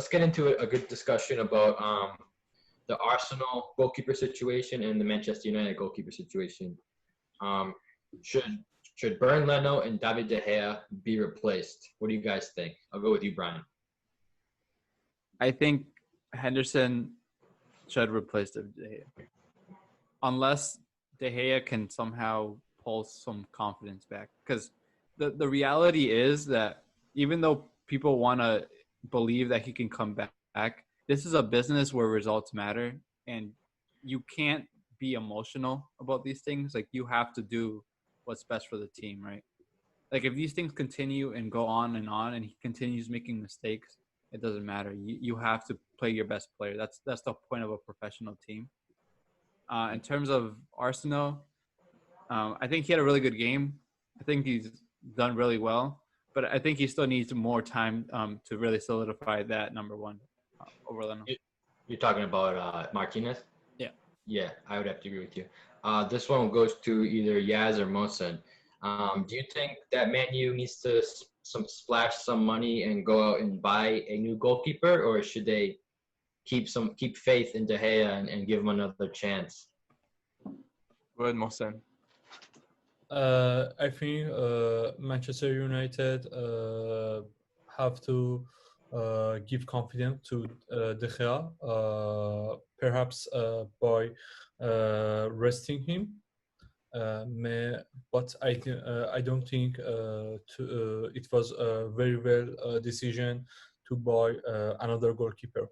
let's get into a good discussion about the Arsenal goalkeeper situation and the Manchester United goalkeeper situation. Um, should should Bernd Leno and David De Gea be replaced? What do you guys think? I'll go with you, Brian. I think Henderson should replace De Gea. Unless De Gea can somehow pull some confidence back. Because the reality is that even though people want to believe that he can come back, this is a business where results matter. And you can't be emotional about these things. Like, you have to do what's best for the team, right? Like, if these things continue and go on and he continues making mistakes, it doesn't matter. You have to play your best player. That's the point of a professional team. In terms of Arsenal, I think he had a really good game. I think he's done really well, but I think he still needs more time to really solidify that number one over Leno. You're talking about Martinez? Yeah. Yeah, I would have to agree with you. This one goes to either Yaz or Mohsen. Do you think that Man U needs to splash some money and go out and buy a new goalkeeper, or should they keep faith in De Gea and give him another chance? Go ahead, Mohsen. I think Manchester United have to give confidence to De Gea, perhaps by resting him. But I don't think it was a very well decision to buy another goalkeeper.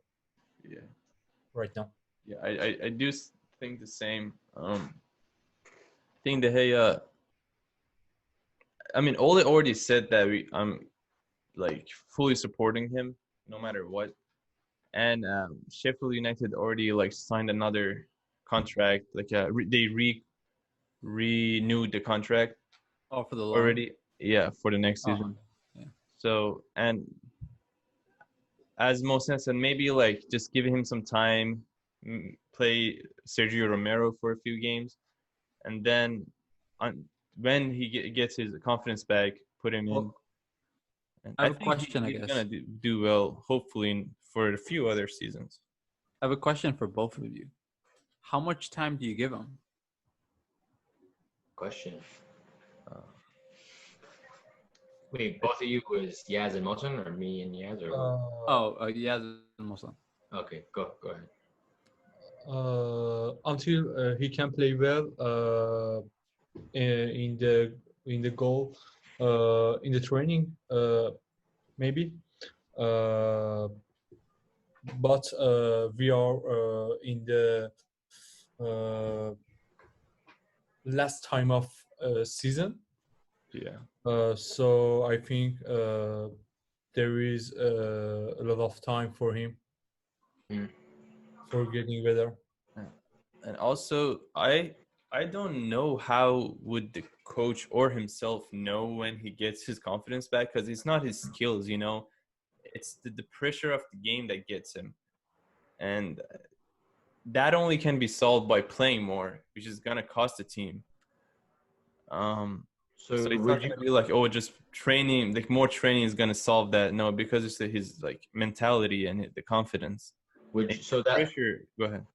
Yeah. Right now. Yeah, I do think the same. I think De Gea. I mean, Ole already said that I'm like fully supporting him no matter what, and Sheffield United already like signed another contract. Like they renewed the contract. Oh, for the loan? Already, yeah, for the next season. Yeah. So, and as Mohsen said, maybe like just give him some time, play Sergio Romero for a few games, and then when he gets his confidence back, put him in. And I have a question, he's gonna do well, hopefully, for a few other seasons. I have a question for both of you. How much time do you give him? Question. Wait, both of you was Yaz and Mohsen, or me and Yaz, or? Yaz and Mohsen. Okay, go ahead. Until he can play well in the goal, in the training, maybe. But we are in the last time of season. Yeah. So I think there is a lot of time for him for getting better. And also, I don't know how would the coach or himself know when he gets his confidence back, because it's not his skills, you know. It's the pressure of the game that gets him. And that only can be solved by playing more, which is going to cost the team. So it's not going to be like, oh, just training, like more training is going to solve that. No, because it's his like mentality and the confidence. Pressure. Go ahead.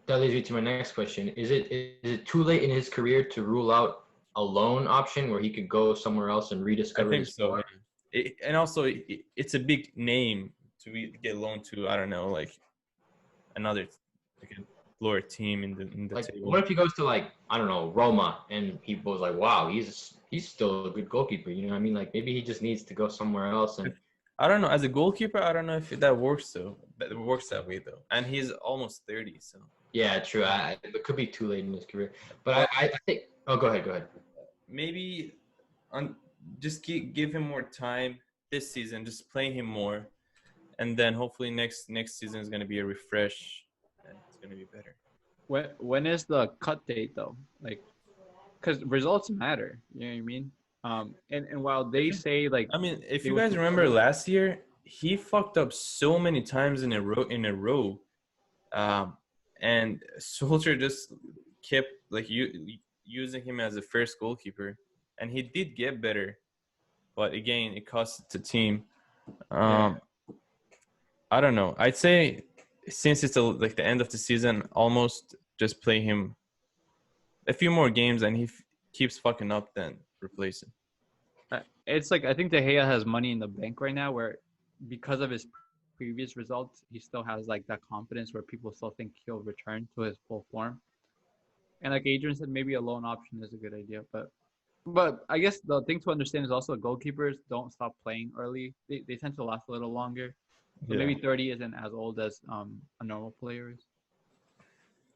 That leads me to my next question. Is it too late in his career to rule out a loan option where he could go somewhere else and rediscover? I think so. And also, it's a big name to get loaned to. I don't know, like another like a lower team in the like, table. What if he goes to like, I don't know, Roma, and he was like, wow, he's still a good goalkeeper. You know what I mean? Like, maybe he just needs to go somewhere else. And I don't know. As a goalkeeper, I don't know if that works though. That works that way though. And he's almost 30, so. Yeah, true. It could be too late in his career. But I think. Oh, go ahead. Maybe just give him more time this season. Just play him more, and then hopefully next season is going to be a refresh, and it's going to be better. When is the cut date though? Like, because results matter. You know what I mean? And while they say like, I mean, if you guys remember last year, he fucked up so many times in a row. And Solskjaer just kept like using him as a first goalkeeper, and he did get better, but again, it cost the team. I don't know. I'd say since it's like the end of the season, almost just play him a few more games, and he keeps fucking up, then replace him. It's like I think De Gea has money in the bank right now, where because of his previous results, he still has like that confidence where people still think he'll return to his full form. And like Adrian said, maybe a loan option is a good idea, but I guess the thing to understand is also goalkeepers don't stop playing early. They tend to last a little longer. So maybe 30 isn't as old as a normal player is.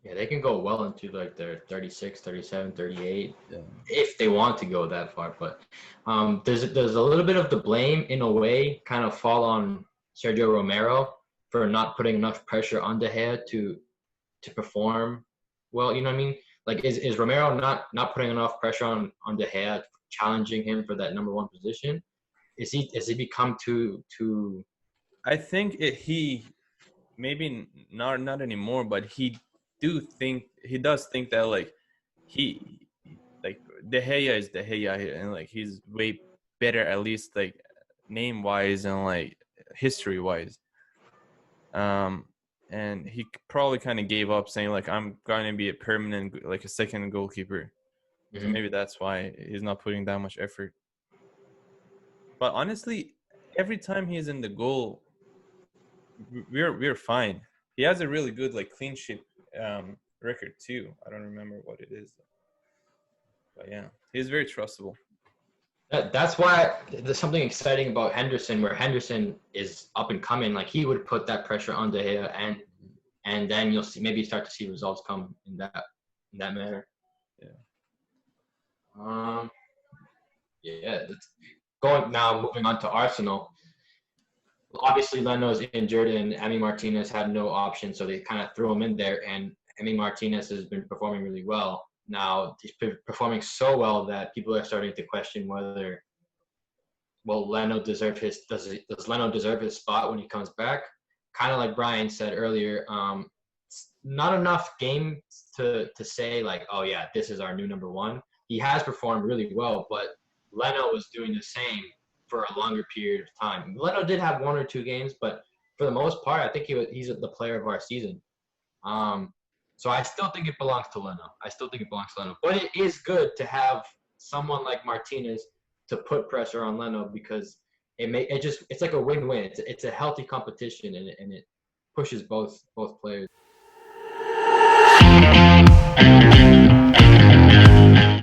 Yeah, they can go well into like their 36, 37, 38 Yeah. if they want to go that far. But there's a little bit of the blame in a way kind of fall on Sergio Romero for not putting enough pressure on De Gea to perform well. You know what I mean? Like is Romero not putting enough pressure on De Gea, challenging him for that number one position? Has he become too? I think he maybe not anymore, but he does think that like he like De Gea is De Gea, and like he's way better, at least like name wise and like history wise. And he probably kind of gave up, saying like I'm going to be a permanent like a second goalkeeper. So maybe that's why he's not putting that much effort. But honestly, every time he's in the goal, we're fine. He has a really good like clean sheet record too. I don't remember what it is, but yeah, he's very trustable. That's why there's something exciting about Henderson, where Henderson is up and coming. Like he would put that pressure on De Gea, and then you'll see maybe start to see results come in that manner. Yeah. Yeah. Moving on to Arsenal. Obviously, Leno's injured, and Emi Martinez had no option, so they kind of threw him in there. And Emi Martinez has been performing really well. Now he's performing so well that people are starting to question whether, Leno does Leno deserve his spot when he comes back? Kind of like Brian said earlier, not enough games to say like, oh yeah, this is our new number one. He has performed really well, but Leno was doing the same for a longer period of time. Leno did have 1 or 2 games, but for the most part, I think he's the player of our season. So I still think it belongs to Leno. But it is good to have someone like Martinez to put pressure on Leno, because it's like a win-win. It's a healthy competition, and it pushes both players.